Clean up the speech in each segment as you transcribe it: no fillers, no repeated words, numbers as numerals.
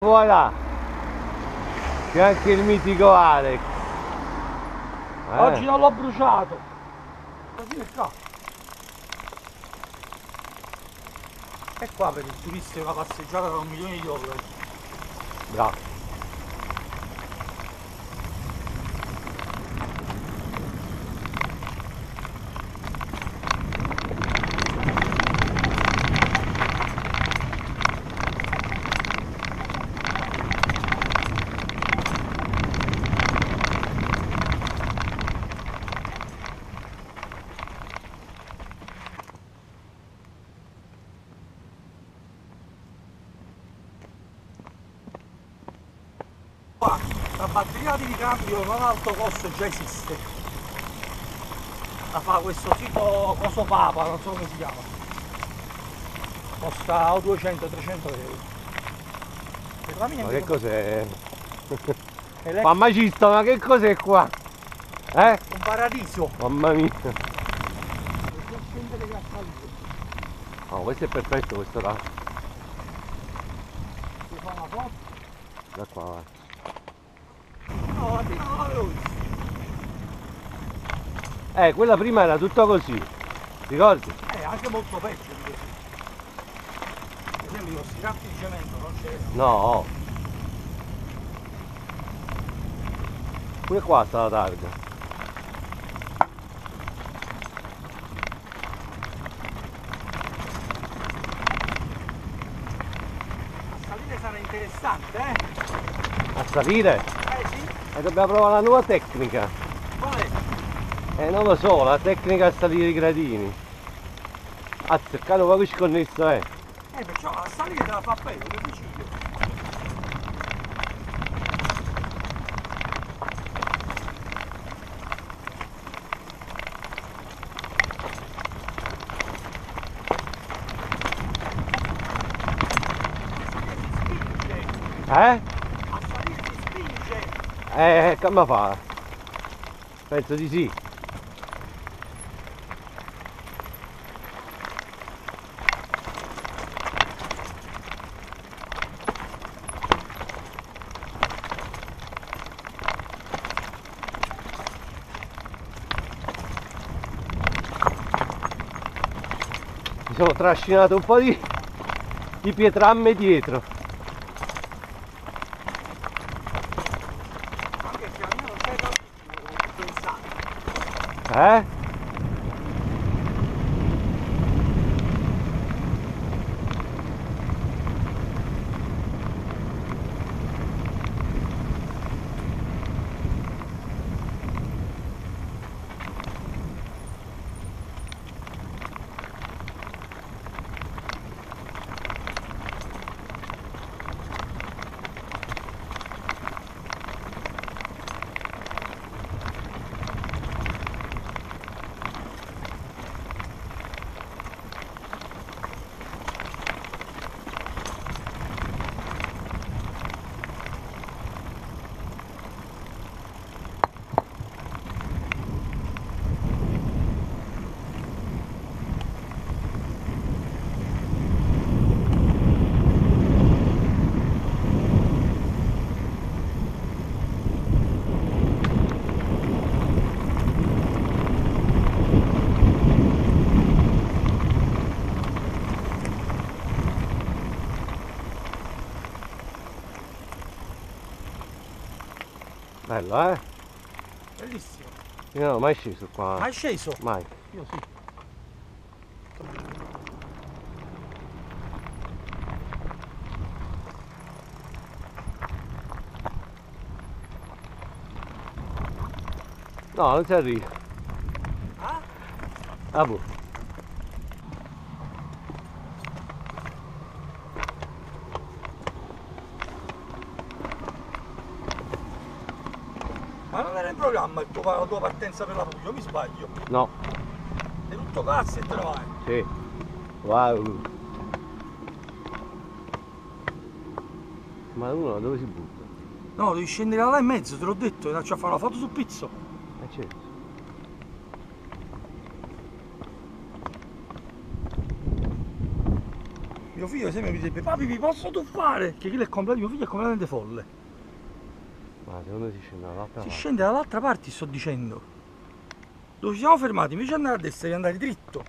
dopo vai là. C'è anche il mitico Alex. Oggi non l'ho bruciato. Così è qua. E qua per il turista è una passeggiata da 1.000.000 di dollari. Bravo. Qua la batteria di ricambio non a alto costo già esiste. La fa questo sito Coso Papa, non so come si chiama. Costa 200-300 euro. Per la mia Ma che cos'è? Mamma Cista, ma che cos'è qua? un paradiso. Mamma mia. Per scendere che a salire. Oh, questo è perfetto, questo là. Si fa una foto? Da qua, va. No, la prima non l'avevo vista. Quella prima era tutto così. Ricordi? Anche molto peggio di così. Per esempio questi campi di cemento non c'erano. No. Pure qua sta la targa. A salire sarà interessante, eh? A salire? Sì. E dobbiamo provare la nuova tecnica. Qual è? Non lo so, la tecnica a salire i gradini. Anzi, il cano proprio sconnesso è. Perciò a salire te la fa bene, che dici io? A salire si spinge! Come fa? Penso di sì. Mi sono trascinato un po' di pietramme dietro. Anche se almeno sei capito pensare. Bello, eh? Bellissimo. Io non ho mai sceso qua. Mai sceso? Mai. Io sì. No, non si arriva. Ah? Ah, boh. Ma non era in programma la tua partenza per la Puglia, mi sbaglio? No. È tutto cazzo e te ne vai. Sì. Wow. Ma uno dove si butta? No, devi scendere là in mezzo, te l'ho detto, e andarci a fare una foto sul pizzo. Certo. Mio figlio sempre mi dice, papi mi posso tuffare? Che mio figlio è completamente folle. Ma secondo si scende dall'altra Si parte. scende dall'altra parte, sto dicendo. Dove ci siamo fermati, invece di andare a destra, devi andare dritto.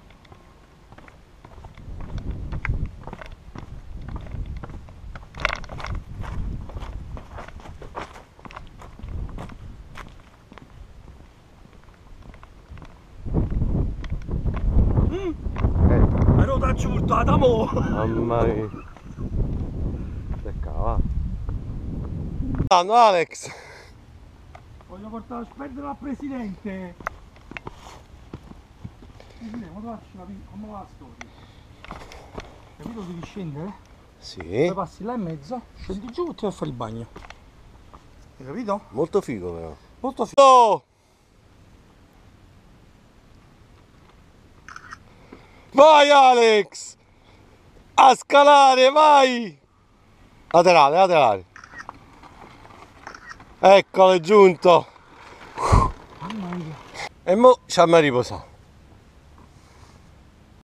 Ma lo taccio portata mo! Mamma mia. Becca, va. Andiamo Alex. Voglio portare a sperdere al presidente! Presidente, ma lasci come va la storia? Capito, devi scendere? Sì. Poi passi là in mezzo, scendi giù e ti vai a fare il bagno. Hai capito? Molto figo però. Molto figo. Oh! Vai Alex! A scalare, vai! Laterale, laterale. Eccolo, è giunto. Mamma mia. E mo ci andiamo a riposare.